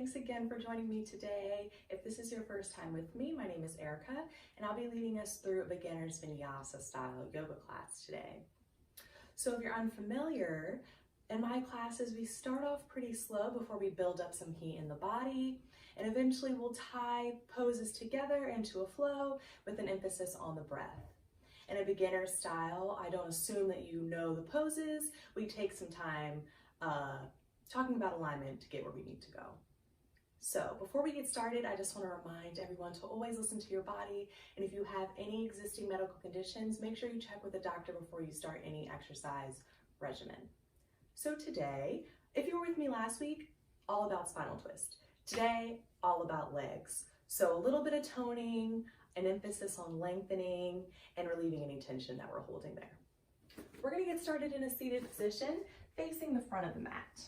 thanks again for joining me today. If this is your first time with me, my name is Erica, and I'll be leading us through a beginner's vinyasa style yoga class today. So if you're unfamiliar, in my classes, we start off pretty slow before we build up some heat in the body, and eventually we'll tie poses together into a flow with an emphasis on the breath. In a beginner style, I don't assume that you know the poses. We take some time talking about alignment to get where we need to go. So before we get started, I just want to remind everyone to always listen to your body. And if you have any existing medical conditions, make sure you check with a doctor before you start any exercise regimen. So today, if you were with me last week, all about spinal twist. Today, all about legs. So a little bit of toning, an emphasis on lengthening, and relieving any tension that we're holding there. We're going to get started in a seated position, facing the front of the mat.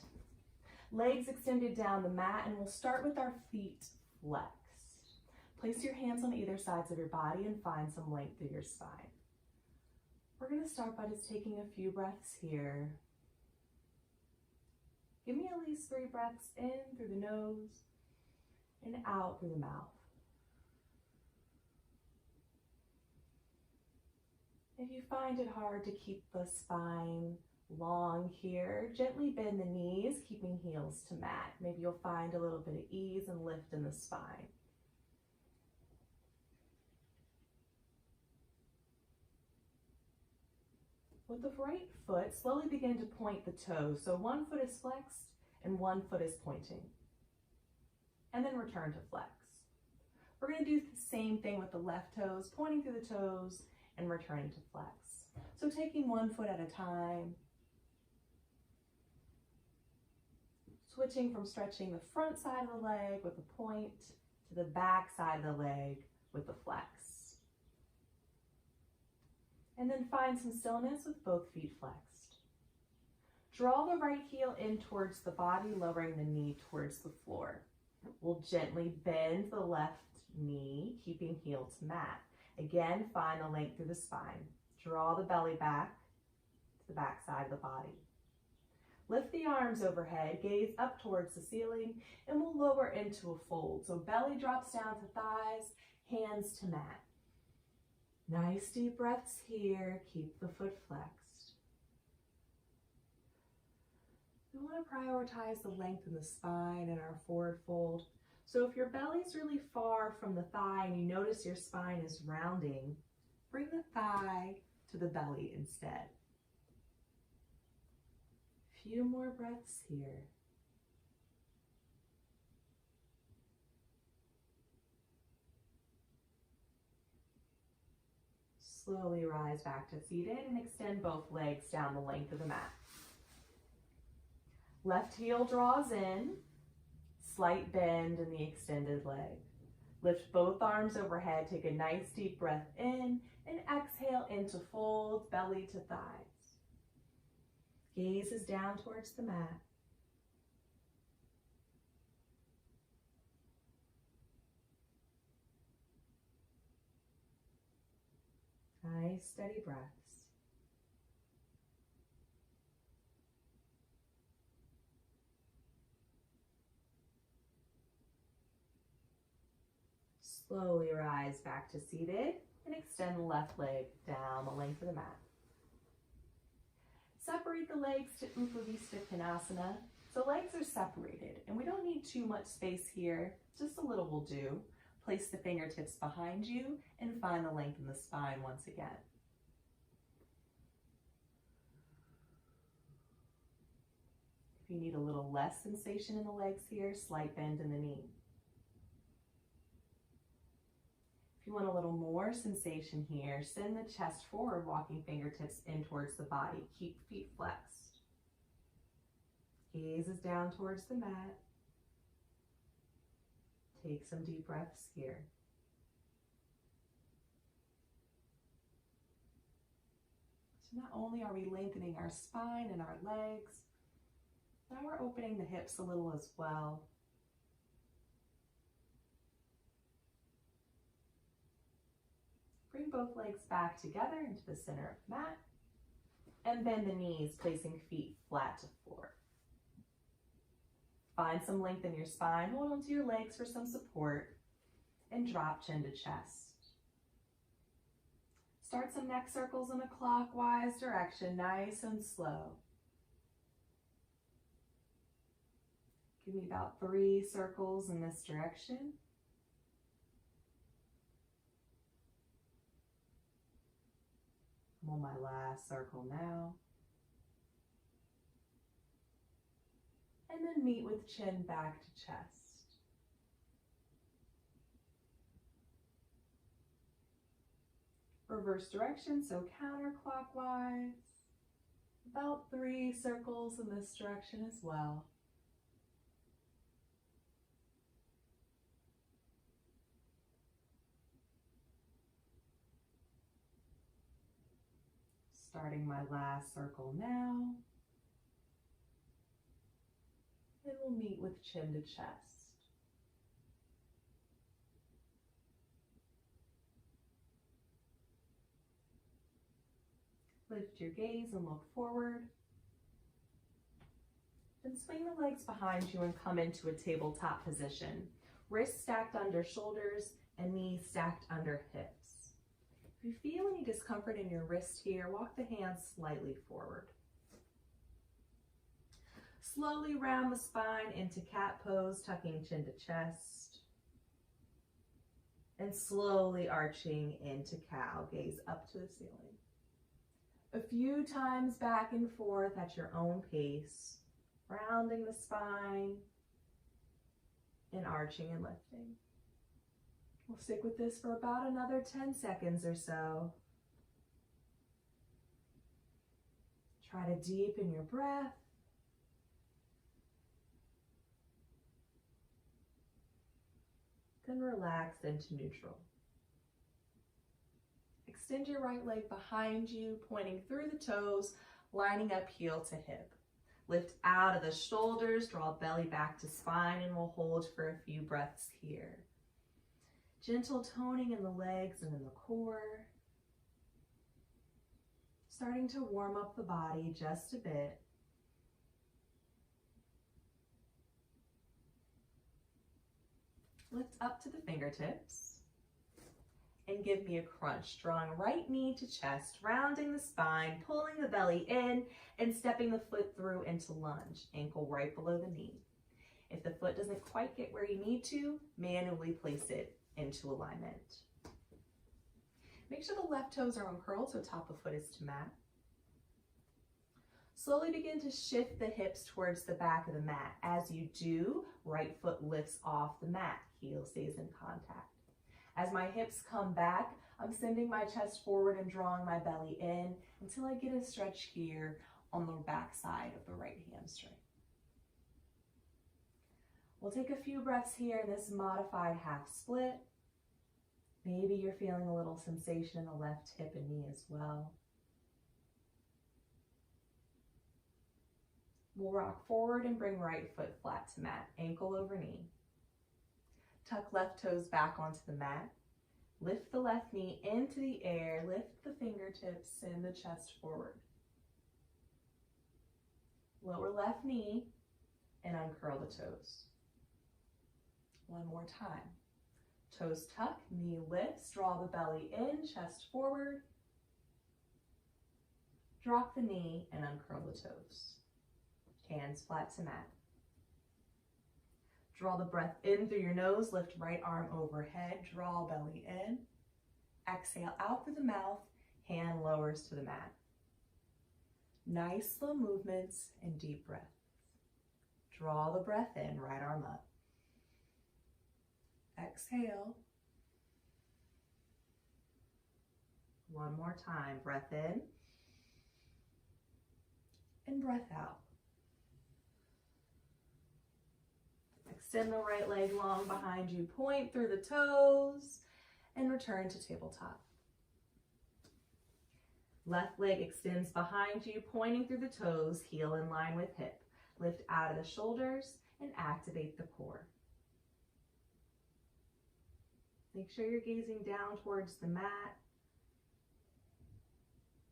Legs extended down the mat, and we'll start with our feet flexed. Place your hands on either sides of your body and find some length through your spine. We're going to start by just taking a few breaths here. Give me at least 3 breaths in through the nose and out through the mouth. If you find it hard to keep the spine long here, gently bend the knees, keeping heels to mat. Maybe you'll find a little bit of ease and lift in the spine. With the right foot, slowly begin to point the toes. So one foot is flexed and one foot is pointing. And then return to flex. We're going to do the same thing with the left toes, pointing through the toes and returning to flex. So taking one foot at a time. Switching from stretching the front side of the leg with the point to the back side of the leg with the flex. And then find some stillness with both feet flexed. Draw the right heel in towards the body, lowering the knee towards the floor. We'll gently bend the left knee, keeping heel to mat. Again, find the length through the spine. Draw the belly back to the back side of the body. Lift the arms overhead, gaze up towards the ceiling, and we'll lower into a fold. So belly drops down to thighs, hands to mat. Nice deep breaths here. Keep the foot flexed. We want to prioritize the length in the spine and our forward fold. So if your belly's really far from the thigh and you notice your spine is rounding, bring the thigh to the belly instead. Few more breaths here. Slowly rise back to seated and extend both legs down the length of the mat. Left heel draws in, slight bend in the extended leg. Lift both arms overhead, take a nice deep breath in, and exhale into fold, belly to thighs. Gaze is down towards the mat. Nice steady breaths. Slowly rise back to seated and extend the left leg down the length of the mat. Separate the legs to Upavista Konasana. So legs are separated and we don't need too much space here, just a little will do. Place the fingertips behind you and find the length in the spine once again. If you need a little less sensation in the legs here, slight bend in the knee. If you want a little more sensation here, send the chest forward, walking fingertips in towards the body. Keep feet flexed. Gaze is down towards the mat. Take some deep breaths here. So not only are we lengthening our spine and our legs, now we're opening the hips a little as well. Bring both legs back together into the center of the mat and bend the knees, placing feet flat to floor. Find some length in your spine. Hold onto your legs for some support and drop chin to chest. Start some neck circles in a clockwise direction, nice and slow. Give me about 3 circles in this direction. I'm on my last circle now. And then meet with chin back to chest. Reverse direction, so counterclockwise. About 3 circles in this direction as well. Starting my last circle now. And we'll meet with chin to chest. Lift your gaze and look forward. Then swing the legs behind you and come into a tabletop position. Wrists stacked under shoulders and knees stacked under hips. If you feel any discomfort in your wrist here, walk the hands slightly forward. Slowly round the spine into cat pose, tucking chin to chest. And slowly arching into cow, gaze up to the ceiling. A few times back and forth at your own pace, rounding the spine and arching and lifting. We'll stick with this for about another 10 seconds or so. Try to deepen your breath. Then relax into neutral. Extend your right leg behind you, pointing through the toes, lining up heel to hip. Lift out of the shoulders, draw belly back to spine, and we'll hold for a few breaths here. Gentle toning in the legs and in the core. Starting to warm up the body just a bit. Lift up to the fingertips and give me a crunch, drawing right knee to chest, rounding the spine, pulling the belly in and stepping the foot through into lunge, ankle right below the knee. If the foot doesn't quite get where you need to, manually place it into alignment. Make sure the left toes are uncurled so top of foot is to mat. Slowly begin to shift the hips towards the back of the mat. As you do, right foot lifts off the mat, heel stays in contact. As my hips come back, I'm sending my chest forward and drawing my belly in until I get a stretch here on the back side of the right hamstring. We'll take a few breaths here in this modified half split. Maybe you're feeling a little sensation in the left hip and knee as well. We'll rock forward and bring right foot flat to mat, ankle over knee. Tuck left toes back onto the mat. Lift the left knee into the air, lift the fingertips, send the chest forward. Lower left knee and uncurl the toes. One more time. Toes tuck, knee lifts, draw the belly in, chest forward. Drop the knee and uncurl the toes. Hands flat to mat. Draw the breath in through your nose, lift right arm overhead, draw belly in. Exhale out through the mouth, hand lowers to the mat. Nice slow movements and deep breath. Draw the breath in, right arm up. Exhale. One more time, breath in and breath out. Extend the right leg long behind you, point through the toes, and return to tabletop. Left leg extends behind you, pointing through the toes, heel in line with hip. Lift out of the shoulders and activate the core. Make sure you're gazing down towards the mat,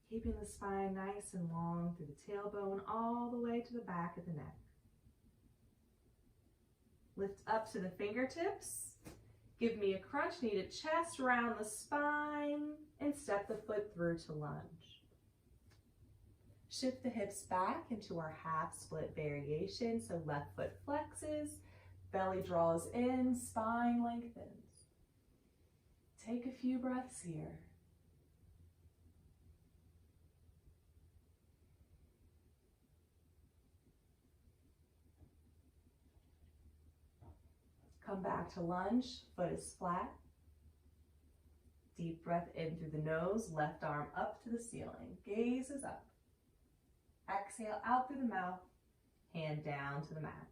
keeping the spine nice and long through the tailbone all the way to the back of the neck. Lift up to the fingertips. Give me a crunch, knee to chest, round the spine, and step the foot through to lunge. Shift the hips back into our half split variation. So left foot flexes, belly draws in, spine lengthens. Take a few breaths here. Come back to lunge, foot is flat. Deep breath in through the nose, left arm up to the ceiling, gaze is up. Exhale out through the mouth, hand down to the mat.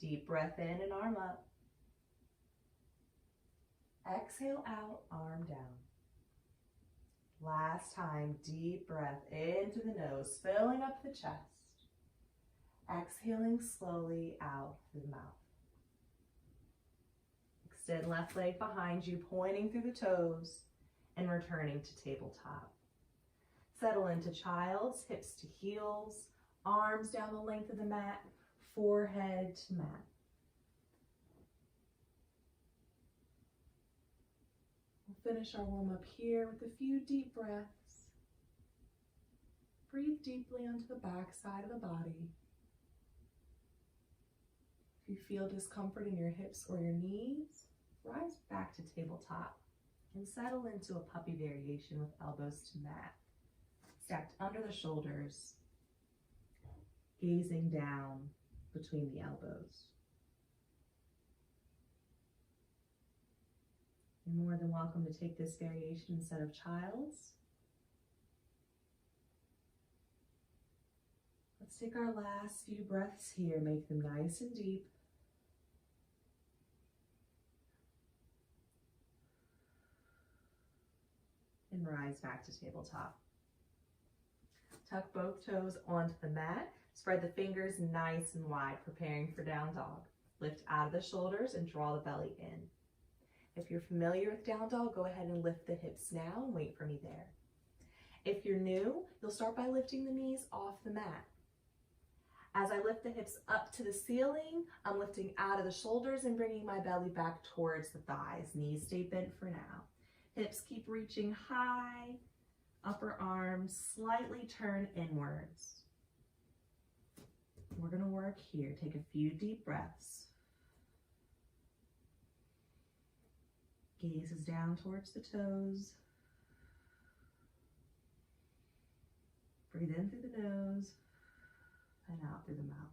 Deep breath in and arm up. Exhale out, arm down. Last time, deep breath into the nose, filling up the chest. Exhaling slowly out through the mouth. Extend left leg behind you, pointing through the toes and returning to tabletop. Settle into child's, hips to heels, arms down the length of the mat, forehead to mat. We'll finish our warm up here with a few deep breaths. Breathe deeply onto the back side of the body. If you feel discomfort in your hips or your knees, rise back to tabletop and settle into a puppy variation with elbows to mat. Stacked under the shoulders, gazing down between the elbows. You're more than welcome to take this variation instead of child's. Let's take our last few breaths here, make them nice and deep. And rise back to tabletop. Tuck both toes onto the mat. Spread the fingers nice and wide, preparing for down dog. Lift out of the shoulders and draw the belly in. If you're familiar with down dog, go ahead and lift the hips now and wait for me there. If you're new, you'll start by lifting the knees off the mat. As I lift the hips up to the ceiling, I'm lifting out of the shoulders and bringing my belly back towards the thighs. Knees stay bent for now. Hips keep reaching high, upper arms slightly turn inwards. We're going to work here. Take a few deep breaths. Gaze is down towards the toes. Breathe in through the nose and out through the mouth.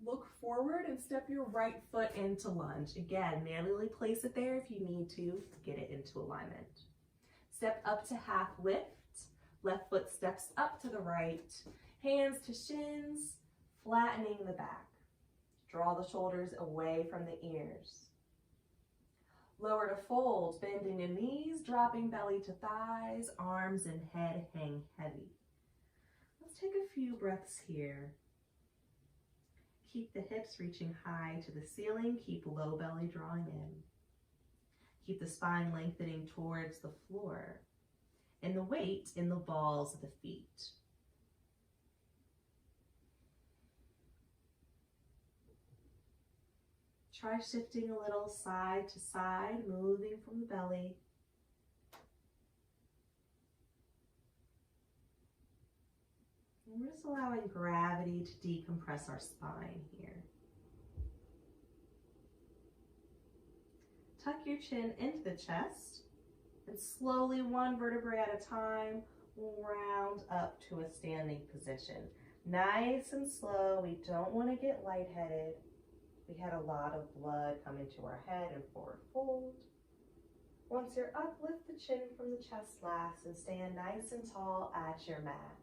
Look forward and step your right foot into lunge. Again, manually place it there if you need to get it into alignment. Step up to half lift. Left foot steps up to the right. Hands to shins, flattening the back. Draw the shoulders away from the ears. Lower to fold, bending the knees, dropping belly to thighs, arms and head hang heavy. Let's take a few breaths here. Keep the hips reaching high to the ceiling. Keep low belly drawing in. Keep the spine lengthening towards the floor. And the weight in the balls of the feet. Try shifting a little side to side, moving from the belly. And we're just allowing gravity to decompress our spine here. Tuck your chin into the chest and slowly, one vertebrae at a time, round up to a standing position. Nice and slow. We don't want to get lightheaded. We had a lot of blood come into our head and forward fold. Once you're up, lift the chin from the chest last and stand nice and tall at your mat.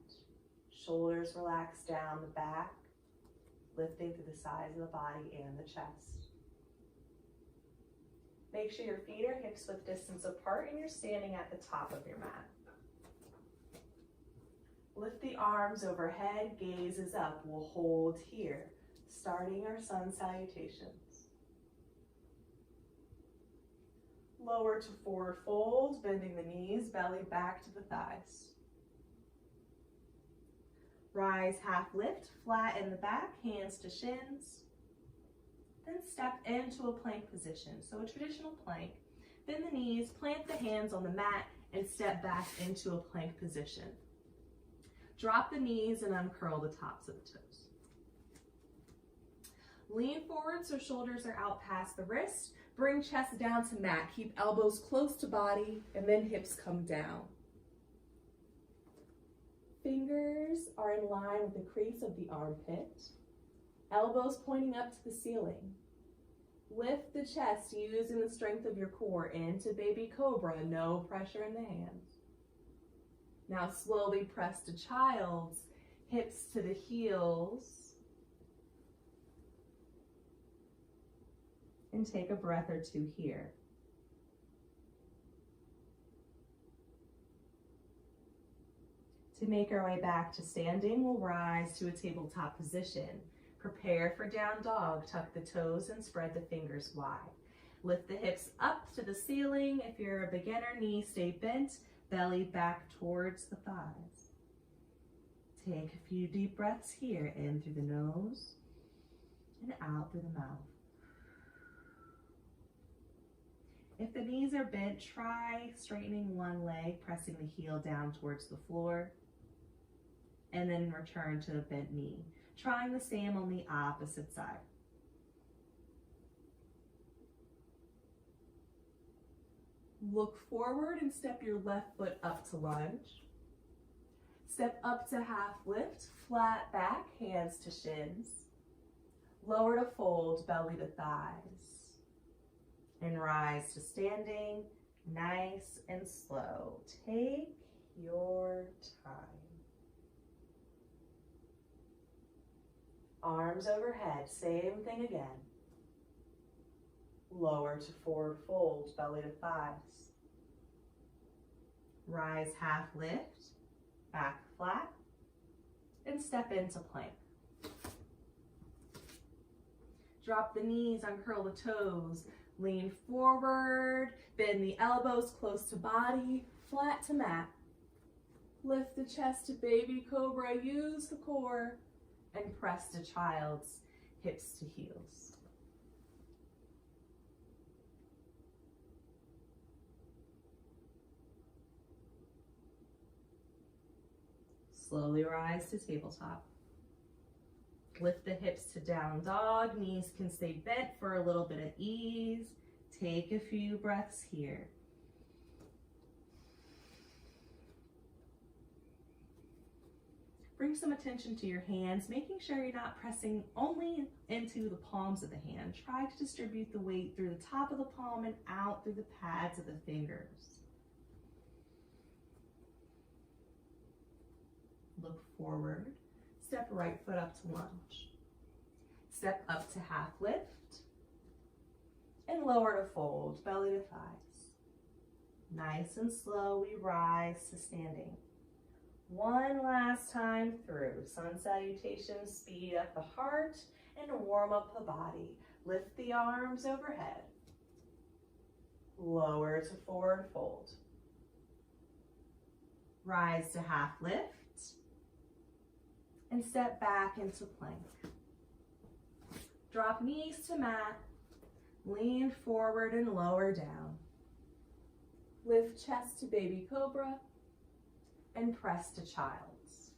Shoulders relax down the back, lifting through the sides of the body and the chest. Make sure your feet are hips width distance apart and you're standing at the top of your mat. Lift the arms overhead, gaze is up. We'll hold here, starting our sun salutations. Lower to forward fold, bending the knees, belly back to the thighs. Rise half lift, flat in the back, hands to shins. step into a plank position. So a traditional plank. Bend the knees, plant the hands on the mat, and step back into a plank position. Drop the knees and uncurl the tops of the toes. Lean forward so shoulders are out past the wrist. Bring chest down to mat. Keep elbows close to body and then hips come down. Fingers are in line with the crease of the armpit. Elbows pointing up to the ceiling. Lift the chest using the strength of your core into baby cobra, no pressure in the hands. Now slowly press to child's, hips to the heels. And take a breath or two here. To make our way back to standing, we'll rise to a tabletop position. Prepare for down dog. Tuck the toes and spread the fingers wide. Lift the hips up to the ceiling. If you're a beginner, knees stay bent, belly back towards the thighs. Take a few deep breaths here, in through the nose and out through the mouth. If the knees are bent, try straightening one leg, pressing the heel down towards the floor, and then return to a bent knee. Trying the same on the opposite side. Look forward and step your left foot up to lunge. Step up to half lift, flat back, hands to shins. Lower to fold, belly to thighs. And rise to standing, nice and slow. Take your time. Arms overhead, same thing again. Lower to forward fold, belly to thighs. Rise half lift, back flat, and step into plank. Drop the knees, uncurl the toes, lean forward, bend the elbows close to body, flat to mat. Lift the chest to baby cobra, use the core, and press to child's, hips to heels. Slowly rise to tabletop. Lift the hips to down dog, knees can stay bent for a little bit of ease. Take a few breaths here. Bring some attention to your hands, making sure you're not pressing only into the palms of the hand. Try to distribute the weight through the top of the palm and out through the pads of the fingers. Look forward. Step right foot up to lunge. Step up to half lift. And lower to fold, belly to thighs. Nice and slow, we rise to standing. One last time through. Sun salutation, speed up the heart and warm up the body. Lift the arms overhead. Lower to forward fold. Rise to half lift. And step back into plank. Drop knees to mat. Lean forward and lower down. Lift chest to baby cobra. And press to child's.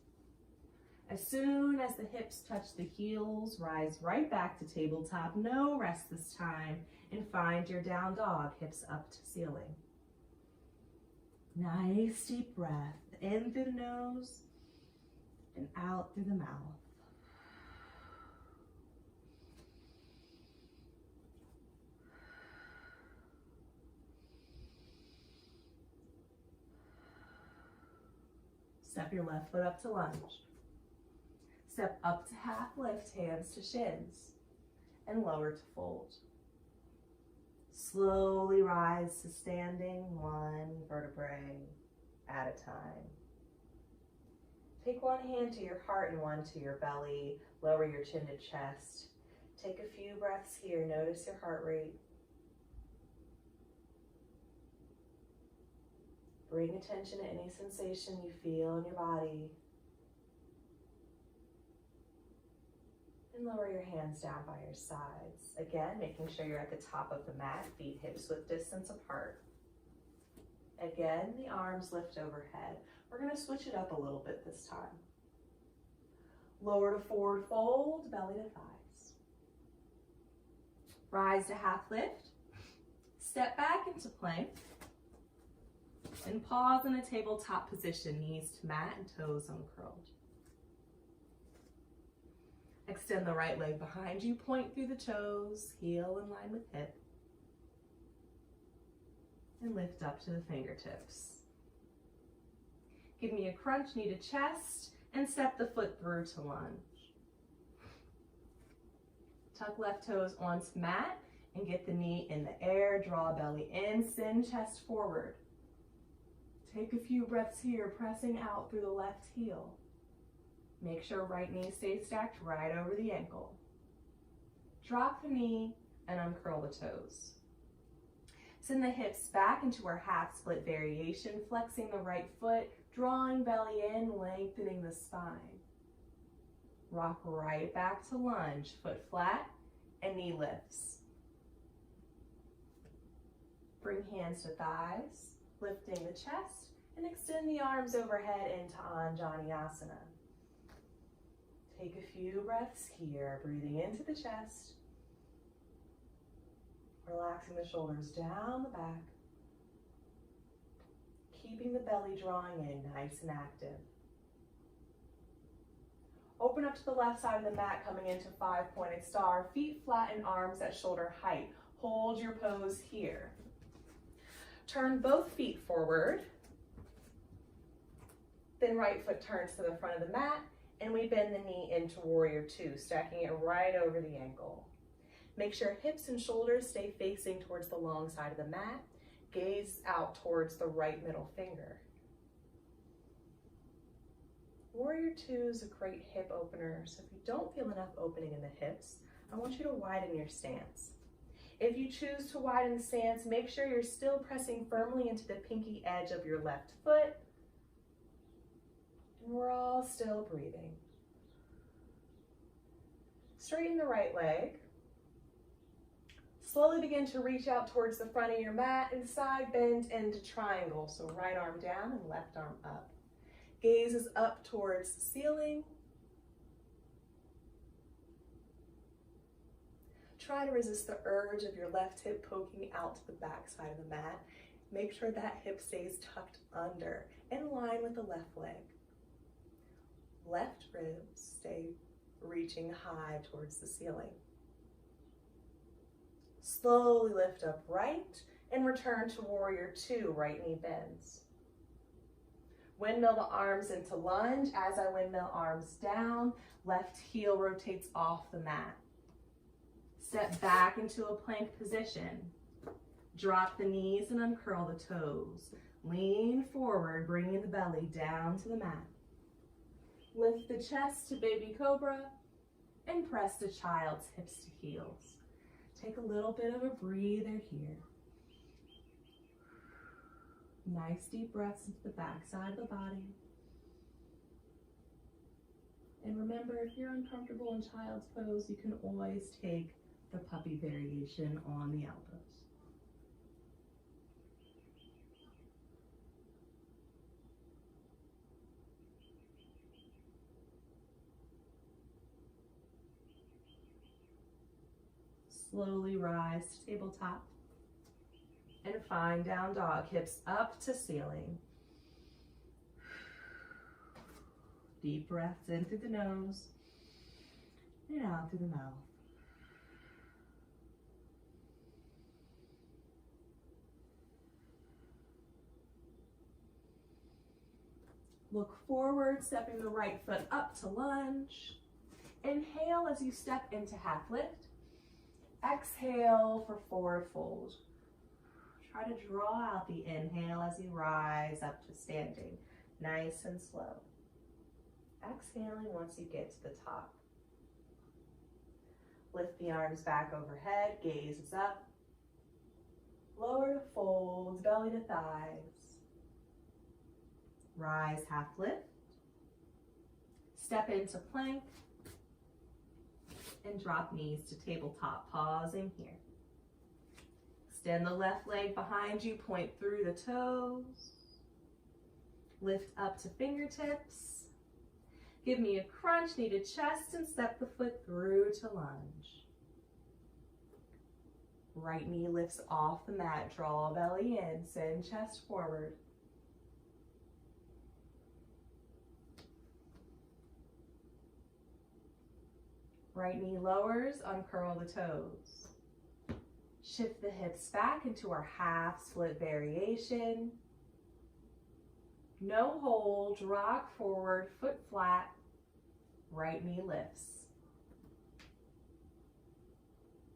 As soon as the hips touch the heels, rise right back to tabletop. No rest this time. And find your down dog, hips up to ceiling. Nice deep breath. In through the nose and out through the mouth. Step your left foot up to lunge. Step up to half lift, hands to shins, and lower to fold. Slowly rise to standing, one vertebrae at a time. Take one hand to your heart and one to your belly. Lower your chin to chest. Take a few breaths here. Notice your heart rate. Bring attention to any sensation you feel in your body. And lower your hands down by your sides. Again, making sure you're at the top of the mat, feet hips width distance apart. Again, the arms lift overhead. We're going to switch it up a little bit this time. Lower to forward fold, belly to thighs. Rise to half lift. Step back into plank. And pause in a tabletop position, knees to mat and toes uncurled. Extend the right leg behind you, point through the toes, heel in line with hip. And lift up to the fingertips. Give me a crunch, knee to chest, and step the foot through to lunge. Tuck left toes onto mat and get the knee in the air, draw belly in, send chest forward. Take a few breaths here, pressing out through the left heel. Make sure right knee stays stacked right over the ankle. Drop the knee and uncurl the toes. Send the hips back into our half split variation, flexing the right foot, drawing belly in, lengthening the spine. Rock right back to lunge, foot flat and knee lifts. Bring hands to thighs, lifting the chest, and extend the arms overhead into Anjaneyasana. Take a few breaths here, breathing into the chest, relaxing the shoulders down the back, keeping the belly drawing in nice and active. Open up to the left side of the mat, coming into five-pointed star, feet flat and arms at shoulder height. Hold your pose here. Turn both feet forward, then right foot turns to the front of the mat, and we bend the knee into warrior two, stacking it right over the ankle. Make sure hips and shoulders stay facing towards the long side of the mat. Gaze out towards the right middle finger. Warrior two is a great hip opener, so if you don't feel enough opening in the hips, I want you to widen your stance. If you choose to widen the stance, make sure you're still pressing firmly into the pinky edge of your left foot. And we're all still breathing. Straighten the right leg. Slowly begin to reach out towards the front of your mat and side bend into triangle. So right arm down and left arm up. Gaze is up towards the ceiling. Try to resist the urge of your left hip poking out to the back side of the mat. Make sure that hip stays tucked under, in line with the left leg. Left ribs stay reaching high towards the ceiling. Slowly lift up right and return to warrior two, right knee bends. Windmill the arms into lunge. As I windmill arms down, left heel rotates off the mat. Step back into a plank position. Drop the knees and uncurl the toes. Lean forward, bringing the belly down to the mat. Lift the chest to baby cobra and press to child's hips to heels. Take a little bit of a breather here. Nice deep breaths into the back side of the body. And remember, if you're uncomfortable in child's pose, you can always take the puppy variation on the elbows. Slowly rise to tabletop and find down dog, hips up to ceiling. Deep breaths in through the nose and out through the mouth. Look forward, stepping the right foot up to lunge. Inhale as you step into half lift. Exhale for forward fold. Try to draw out the inhale as you rise up to standing, nice and slow. Exhaling once you get to the top. Lift the arms back overhead, gaze is up. Lower to fold, belly to thighs. Rise, half lift. Step into plank. and drop knees to tabletop, pausing here. Extend the left leg behind you, point through the toes. Lift up to fingertips. Give me a crunch, knee to chest, and step the foot through to lunge. Right knee lifts off the mat, draw belly in, send chest forward. Right knee lowers, uncurl the toes. Shift the hips back into our half split variation. No hold, rock forward, foot flat, right knee lifts.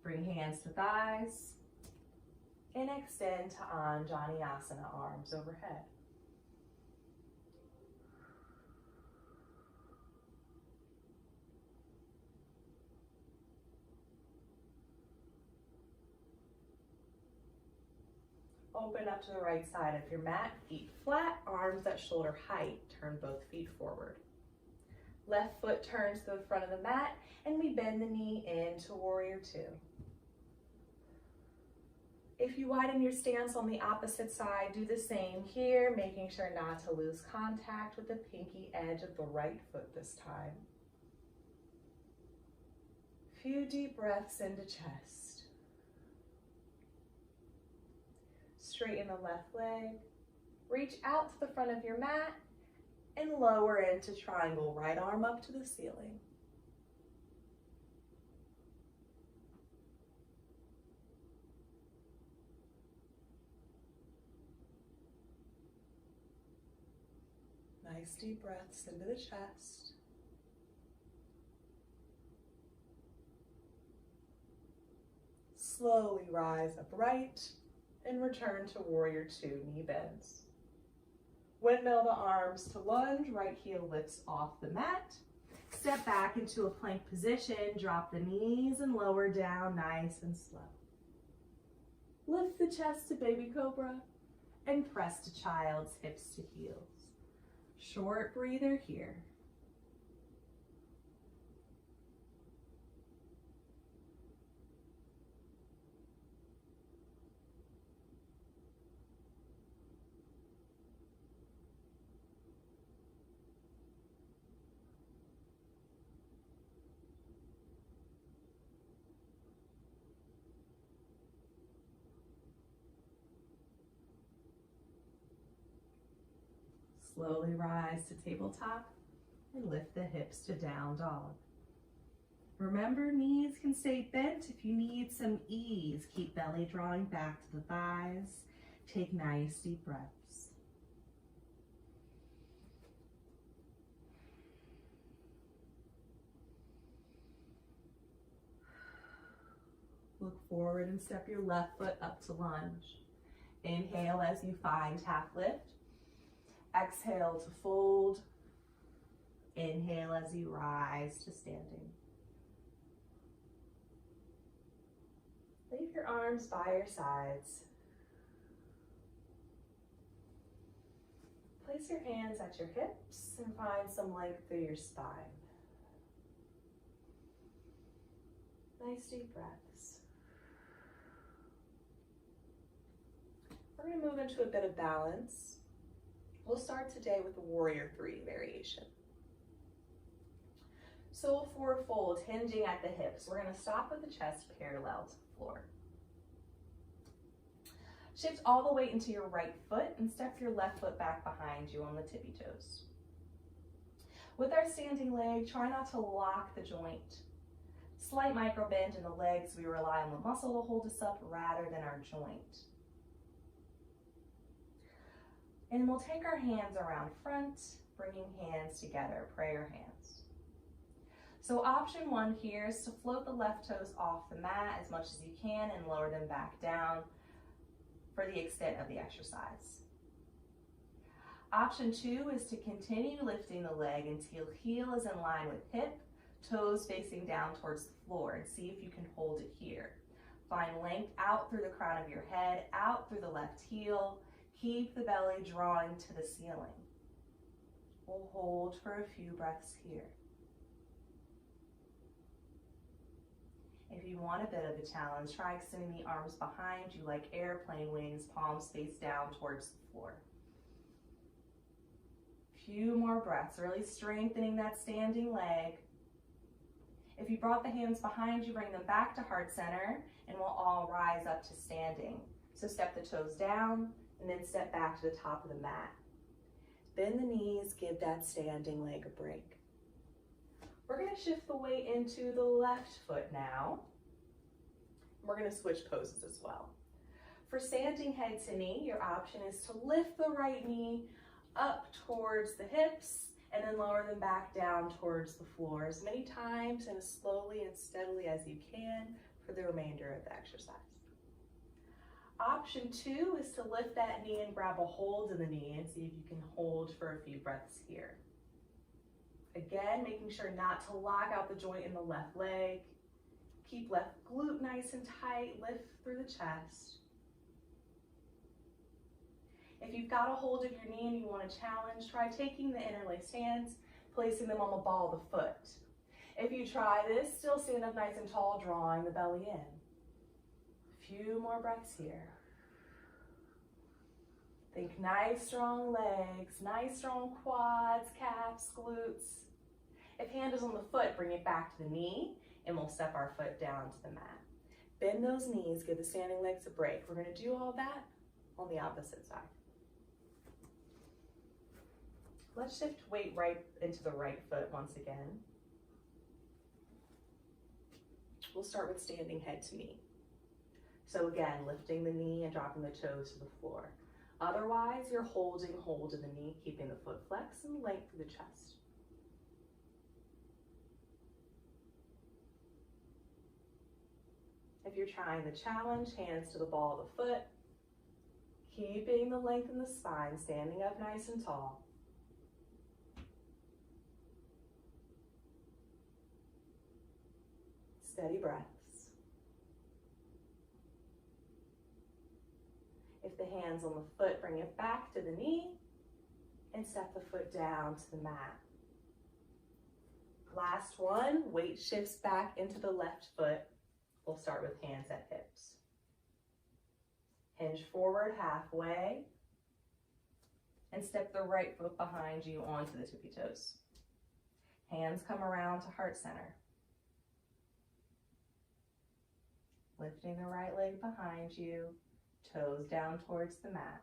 Bring hands to thighs and extend to Anjaneyasana, arms overhead. Open up to the right side of your mat, feet flat, arms at shoulder height. Turn both feet forward. Left foot turns to the front of the mat, and we bend the knee into Warrior Two. If you widen your stance on the opposite side, do the same here, making sure not to lose contact with the pinky edge of the right foot this time. Few deep breaths into chest. Straighten the left leg, reach out to the front of your mat, and lower into triangle, right arm up to the ceiling. Nice deep breaths into the chest. Slowly rise upright and return to Warrior Two, knee bends. Windmill the arms to lunge, right heel lifts off the mat. Step back into a plank position, drop the knees and lower down nice and slow. Lift the chest to Baby Cobra and press to Child's hips to heels. Short breather here. Slowly rise to tabletop and lift the hips to down dog. Remember, knees can stay bent if you need some ease. Keep belly drawing back to the thighs. Take nice deep breaths. Look forward and step your left foot up to lunge. Inhale as you find half lift. Exhale to fold. Inhale as you rise to standing. Leave your arms by your sides. Place your hands at your hips and find some length through your spine. Nice deep breaths. We're going to move into a bit of balance. We'll start today with the Warrior Three variation. So we'll forward fold, hinging at the hips. We're going to stop with the chest parallel to the floor. Shift all the weight into your right foot and step your left foot back behind you on the tippy toes. With our standing leg, try not to lock the joint. Slight micro bend in the legs, we rely on the muscle to hold us up rather than our joint. And we'll take our hands around front, bringing hands together, prayer hands. So option one here is to float the left toes off the mat as much as you can and lower them back down for the extent of the exercise. Option two is to continue lifting the leg until heel is in line with hip, toes facing down towards the floor, and see if you can hold it here. Find length out through the crown of your head, out through the left heel. Keep the belly drawing to the ceiling. We'll hold for a few breaths here. If you want a bit of a challenge, try extending the arms behind you like airplane wings, palms face down towards the floor. Few more breaths, really strengthening that standing leg. If you brought the hands behind you, bring them back to heart center, and we'll all rise up to standing. So step the toes down, and then step back to the top of the mat. Bend the knees, give that standing leg a break. We're gonna shift the weight into the left foot now. We're gonna switch poses as well. For standing head to knee, your option is to lift the right knee up towards the hips and then lower them back down towards the floor as many times and as slowly and steadily as you can for the remainder of the exercise. Option 2 is to lift that knee and grab a hold in the knee and see if you can hold for a few breaths here. Again, making sure not to lock out the joint in the left leg. Keep left glute nice and tight, lift through the chest. If you've got a hold of your knee and you want to challenge, try taking the interlaced hands, placing them on the ball of the foot. If you try this, still stand up nice and tall, drawing the belly in. Few more breaths here. Think nice strong legs, nice strong quads, calves, glutes. If hand is on the foot, bring it back to the knee and we'll step our foot down to the mat. Bend those knees, give the standing legs a break. We're going to do all that on the opposite side. Let's shift weight right into the right foot once again. We'll start with standing head to knee. So again, lifting the knee and dropping the toes to the floor. Otherwise, you're holding hold of the knee, keeping the foot flexed and length through the chest. If you're trying the challenge, hands to the ball of the foot, keeping the length in the spine, standing up nice and tall. Steady breaths. If the hand's on the foot, bring it back to the knee and step the foot down to the mat. Last one, weight shifts back into the left foot. We'll start with hands at hips. Hinge forward halfway and step the right foot behind you onto the tippy toes. Hands come around to heart center. Lifting the right leg behind you, toes down towards the mat.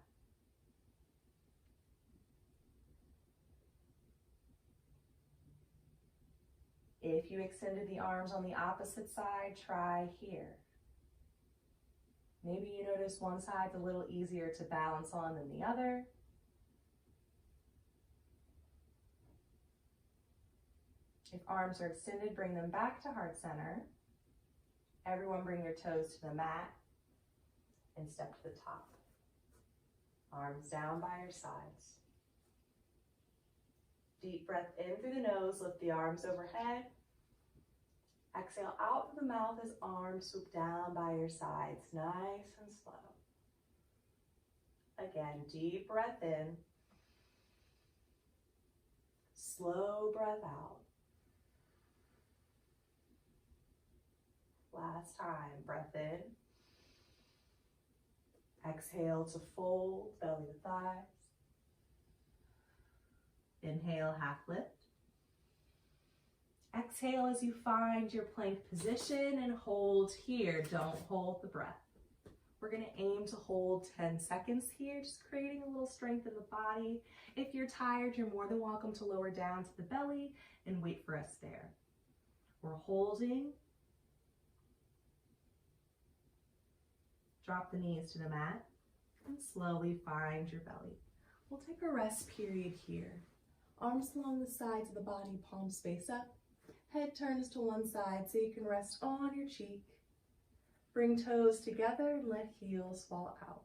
If you extended the arms on the opposite side, try here. Maybe you notice one side's a little easier to balance on than the other. If arms are extended, bring them back to heart center. Everyone bring your toes to the mat and step to the top. Arms down by your sides. Deep breath in through the nose, lift the arms overhead. Exhale out through the mouth as arms swoop down by your sides, nice and slow. Again, deep breath in. Slow breath out. Last time, breath in. Exhale to fold, belly to thighs. Inhale, half lift. Exhale as you find your plank position and hold here. Don't hold the breath. We're going to aim to hold 10 seconds here, just creating a little strength in the body. If you're tired, you're more than welcome to lower down to the belly and wait for us there. We're holding. Drop the knees to the mat and slowly find your belly. We'll take a rest period here. Arms along the sides of the body, palms face up. Head turns to one side so you can rest on your cheek. Bring toes together and let heels fall out.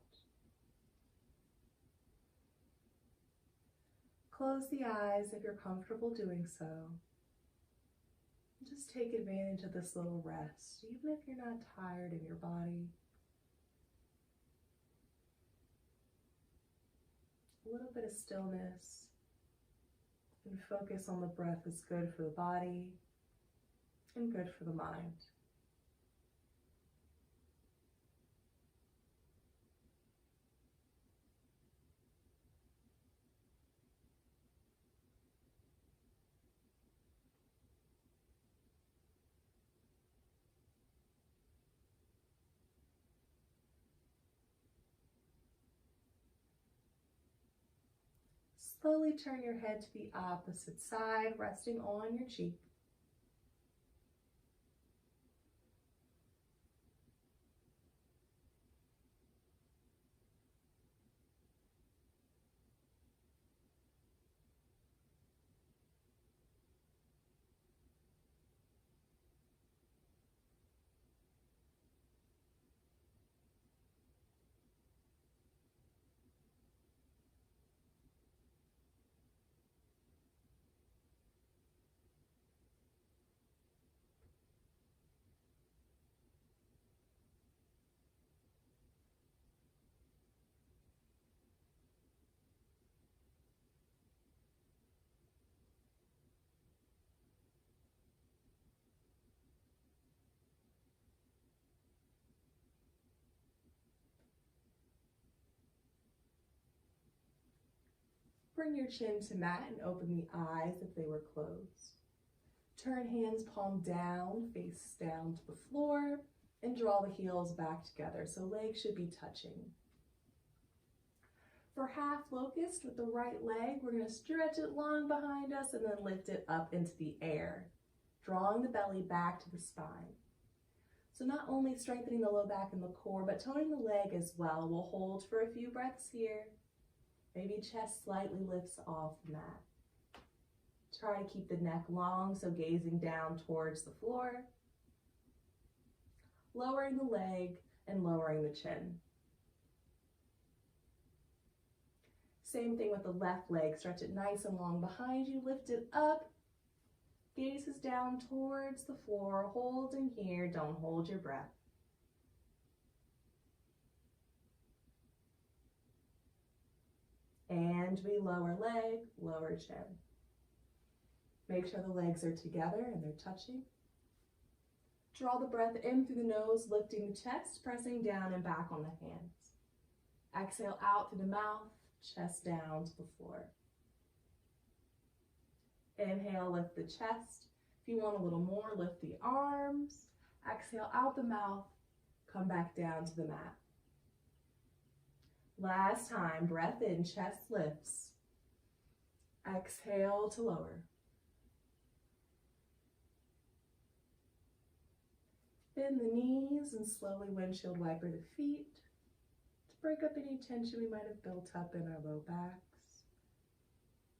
Close the eyes if you're comfortable doing so. Just take advantage of this little rest, even if you're not tired in your body. A little bit of stillness and focus on the breath is good for the body and good for the mind. Slowly turn your head to the opposite side, resting on your cheek. Bring your chin to mat and open the eyes if they were closed. Turn hands palm down, face down to the floor, and draw the heels back together, so legs should be touching. For half locust with the right leg, we're going to stretch it long behind us and then lift it up into the air, drawing the belly back to the spine. So not only strengthening the low back and the core, but toning the leg as well. We'll hold for a few breaths here. Maybe chest slightly lifts off the mat. Try to keep the neck long, so gazing down towards the floor. Lowering the leg and lowering the chin. Same thing with the left leg. Stretch it nice and long behind you. Lift it up. Gazes down towards the floor. Hold in here. Don't hold your breath. And we lower leg, lower chin. Make sure the legs are together and they're touching. Draw the breath in through the nose, lifting the chest, pressing down and back on the hands. Exhale out through the mouth, chest down to the floor. Inhale, lift the chest. If you want a little more, lift the arms. Exhale out the mouth, come back down to the mat. Last time, breath in, chest lifts. Exhale to lower. Bend the knees and slowly windshield wiper the feet to break up any tension we might have built up in our low backs.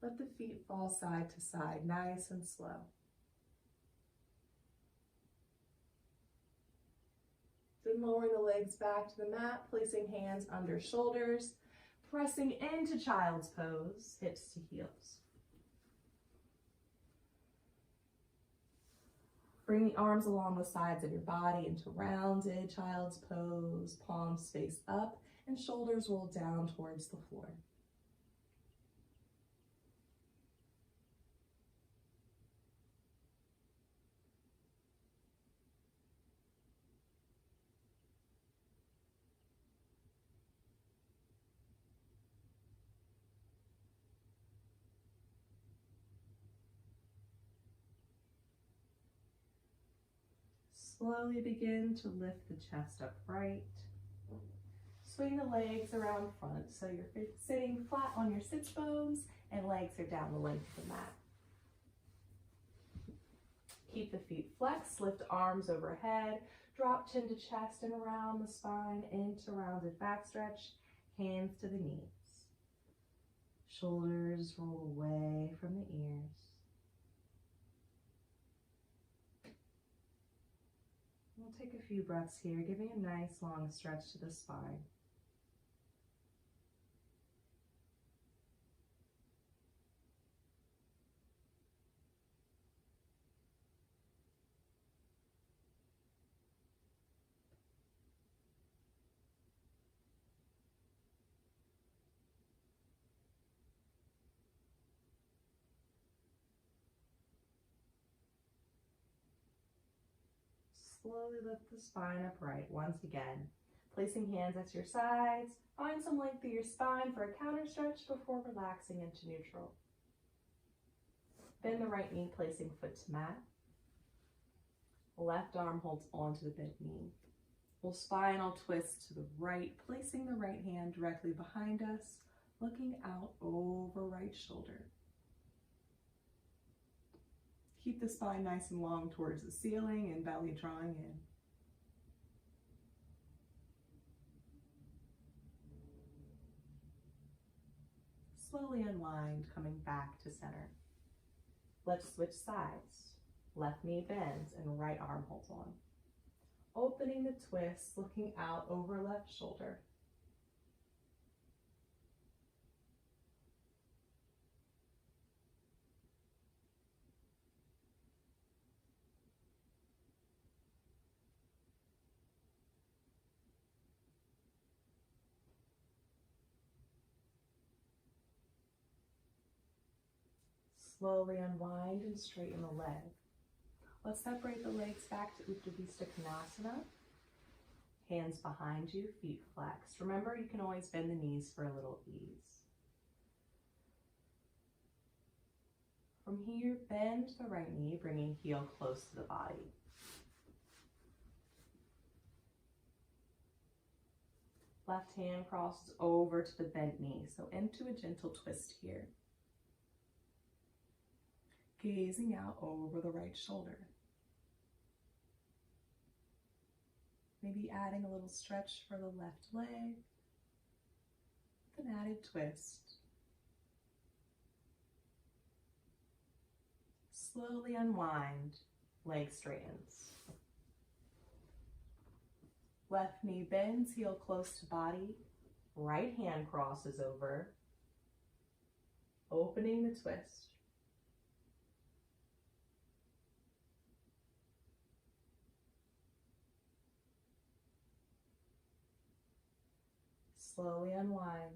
Let the feet fall side to side, nice and slow. Then lowering the legs back to the mat, placing hands under shoulders, pressing into child's pose, hips to heels. Bring the arms along the sides of your body into rounded child's pose, palms face up, and shoulders roll down towards the floor. Slowly begin to lift the chest upright. Swing the legs around front so you're sitting flat on your sits bones and legs are down the length of the mat. Keep the feet flexed, lift arms overhead, drop chin to chest and around the spine into rounded back stretch, hands to the knees. Shoulders roll away from the ears. We'll take a few breaths here, giving a nice long stretch to the spine. Slowly lift the spine upright once again. Placing hands at your sides, find some length through your spine for a counter stretch before relaxing into neutral. Bend the right knee, placing foot to mat. Left arm holds onto the bent knee. We'll spinal twist to the right, placing the right hand directly behind us, looking out over right shoulder. Keep the spine nice and long towards the ceiling and belly drawing in. Slowly unwind, coming back to center. Let's switch sides. Left knee bends and right arm holds on. Opening the twist, looking out over left shoulder. Slowly unwind and straighten the leg. Let's separate the legs back to Uttanasana Konasana. Hands behind you, feet flexed. Remember, you can always bend the knees for a little ease. From here, bend the right knee, bringing heel close to the body. Left hand crosses over to the bent knee, so into a gentle twist here. Gazing out over the right shoulder. Maybe adding a little stretch for the left leg, with an added twist. Slowly unwind, leg straightens. Left knee bends, heel close to body. Right hand crosses over, opening the twist. Slowly unwind.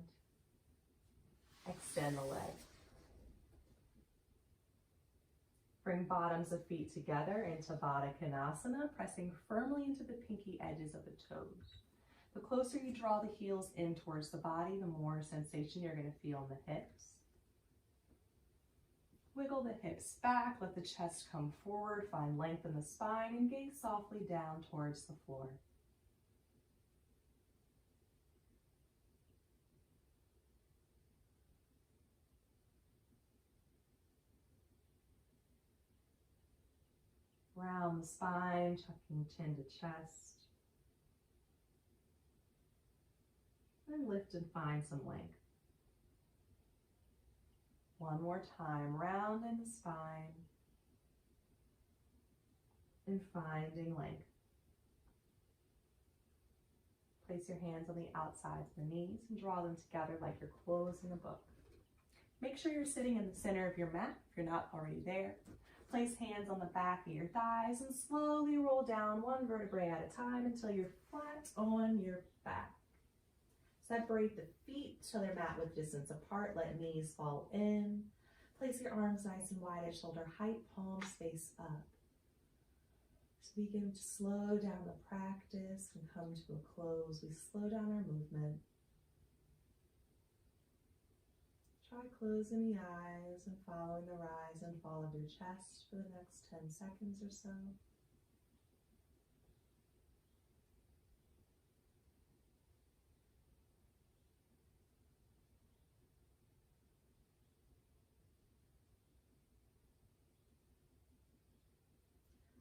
Extend the leg. Bring bottoms of feet together into Baddha Konasana, pressing firmly into the pinky edges of the toes. The closer you draw the heels in towards the body, the more sensation you're going to feel in the hips. Wiggle the hips back, let the chest come forward, find length in the spine, and gaze softly down towards the floor. Round the spine, tucking chin to chest. And lift and find some length. One more time, round in the spine. And finding length. Place your hands on the outsides of the knees and draw them together like you're closing a book. Make sure you're sitting in the center of your mat if you're not already there. Place hands on the back of your thighs and slowly roll down one vertebrae at a time until you're flat on your back. Separate the feet so they're mat width distance apart. Let knees fall in. Place your arms nice and wide at shoulder height, palms face up. So we begin to slow down the practice and come to a close. We slow down our movement. Try closing the eyes and following the rise and fall of your chest for the next 10 seconds or so.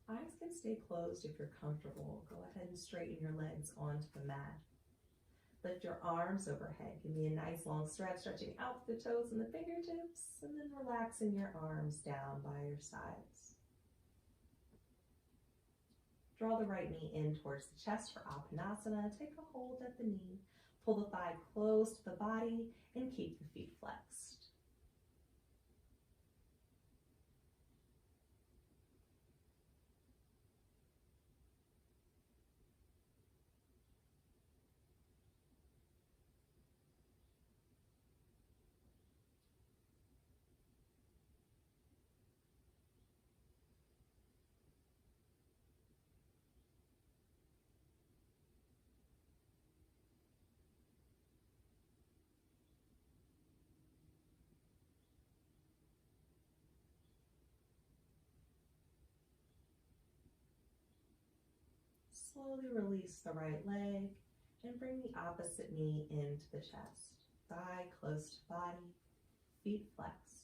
Eyes can stay closed if you're comfortable. Go ahead and straighten your legs onto the mat. Lift your arms overhead. Give me a nice long stretch, stretching out the toes and the fingertips, and then relaxing your arms down by your sides. Draw the right knee in towards the chest for Appanasana. Take a hold at the knee. Pull the thigh close to the body and keep the feet flexed. Slowly release the right leg and bring the opposite knee into the chest. Thigh close to body, feet flexed.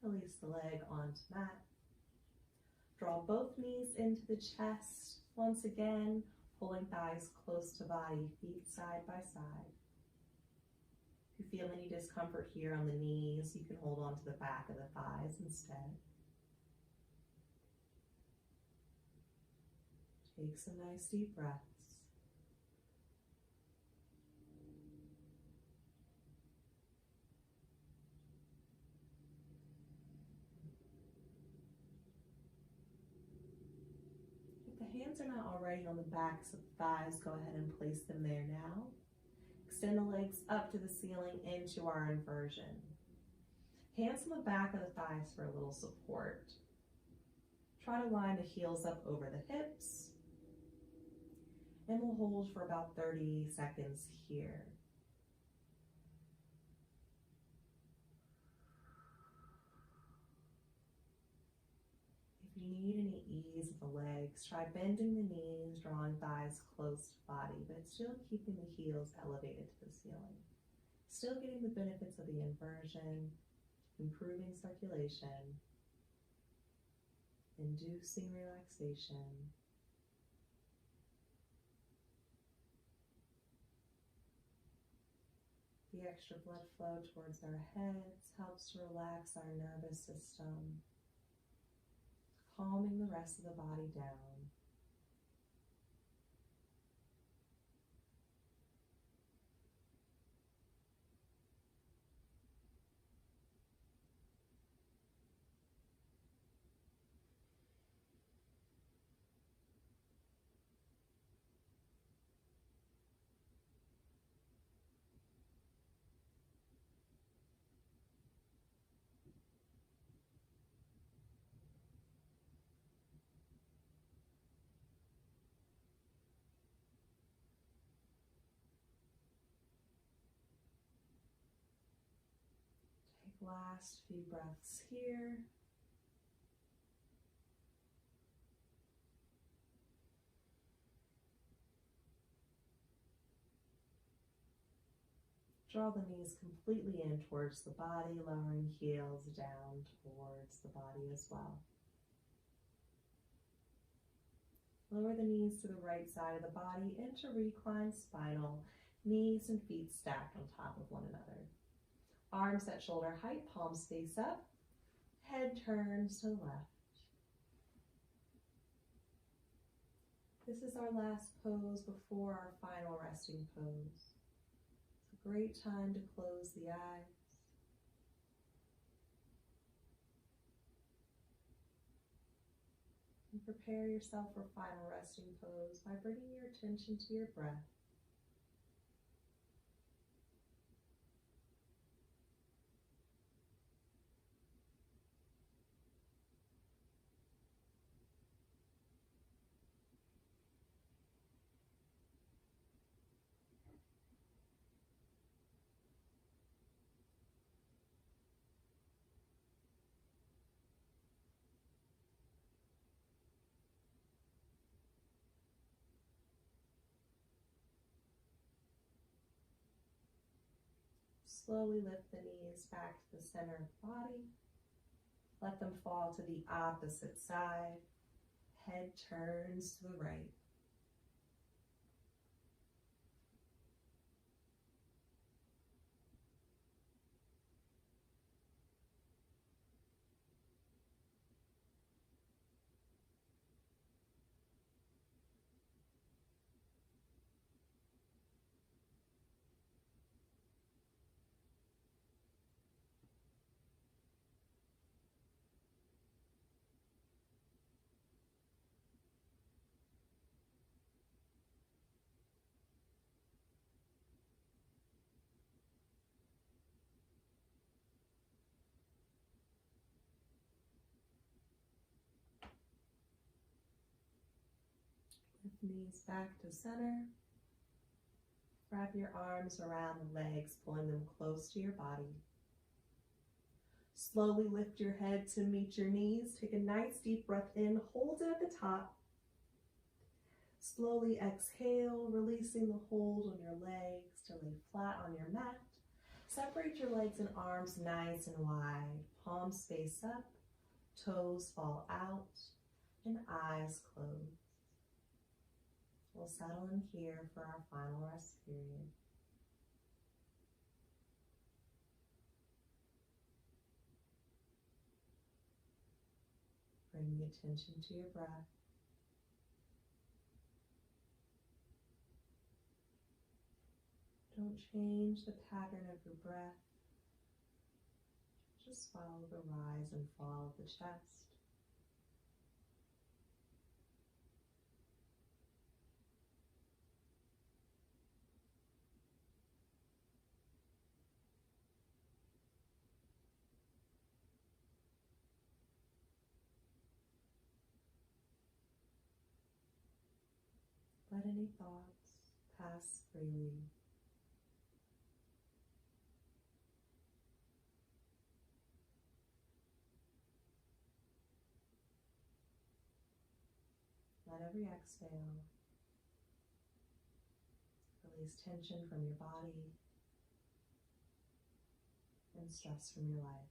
Release the leg onto mat. Draw both knees into the chest. Once again, pulling thighs close to body, feet side by side. If you feel any discomfort here on the knees, you can hold on to the back of the thighs instead. Take some nice deep breaths. If the hands are not already on the backs of the thighs, go ahead and place them there now. Extend the legs up to the ceiling into our inversion. Hands on the back of the thighs for a little support. Try to line the heels up over the hips. And we'll hold for about 30 seconds here. If you need any ease of the legs, try bending the knees, drawing thighs close to body, but still keeping the heels elevated to the ceiling. Still getting the benefits of the inversion, improving circulation, inducing relaxation. The extra blood flow towards our heads helps to relax our nervous system, calming the rest of the body down. Last few breaths here. Draw the knees completely in towards the body, lowering heels down towards the body as well. Lower the knees to the right side of the body into reclined spinal, knees and feet stacked on top of one another. Arms at shoulder height, palms face up, head turns to the left. This is our last pose before our final resting pose. It's a great time to close the eyes. And prepare yourself for final resting pose by bringing your attention to your breath. Slowly lift the knees back to the center of the body. Let them fall to the opposite side. Head turns to the right. Knees back to center. Wrap your arms around the legs, pulling them close to your body. Slowly lift your head to meet your knees. Take a nice deep breath in, hold it at the top. Slowly exhale, releasing the hold on your legs to lay flat on your mat. Separate your legs and arms nice and wide. Palms face up, toes fall out, and eyes closed. We'll settle in here for our final rest period. Bring the attention to your breath. Don't change the pattern of your breath. Just follow the rise and fall of the chest. Let any thoughts pass freely. Let every exhale release tension from your body and stress from your life.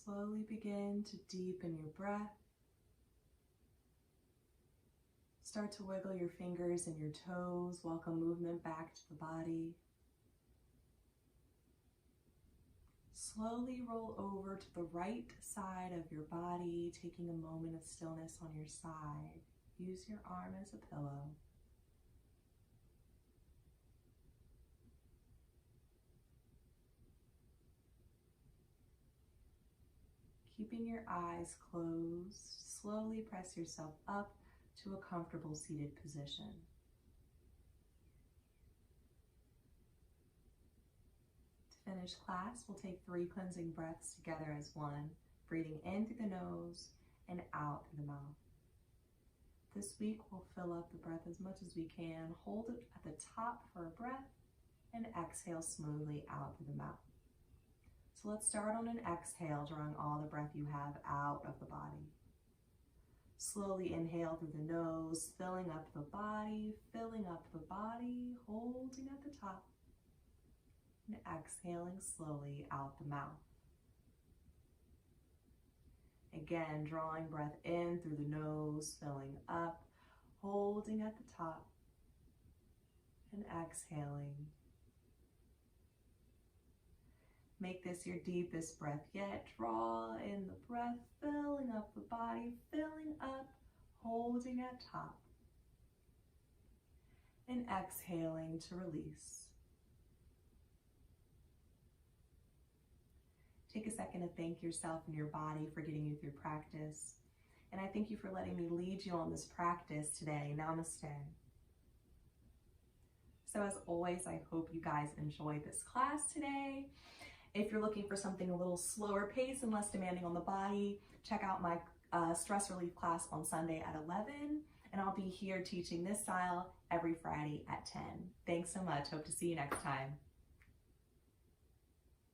Slowly begin to deepen your breath. Start to wiggle your fingers and your toes. Welcome movement back to the body. Slowly roll over to the right side of your body, taking a moment of stillness on your side. Use your arm as a pillow. Keeping your eyes closed, slowly press yourself up to a comfortable seated position. To finish class, we'll take 3 cleansing breaths together as one, breathing in through the nose and out through the mouth. This week, we'll fill up the breath as much as we can, hold it at the top for a breath, and exhale smoothly out through the mouth. So let's start on an exhale, drawing all the breath you have out of the body. Slowly inhale through the nose, filling up the body, holding at the top. And exhaling slowly out the mouth. Again, drawing breath in through the nose, filling up, holding at the top, and exhaling. Make this your deepest breath yet. Draw in the breath, filling up the body, filling up, holding at top, and exhaling to release. Take a second to thank yourself and your body for getting you through practice. And I thank you for letting me lead you on this practice today. Namaste. So as always, I hope you guys enjoyed this class today. If you're looking for something a little slower pace and less demanding on the body, check out my stress relief class on Sunday at 11. And I'll be here teaching this style every Friday at 10. Thanks so much. Hope to see you next time.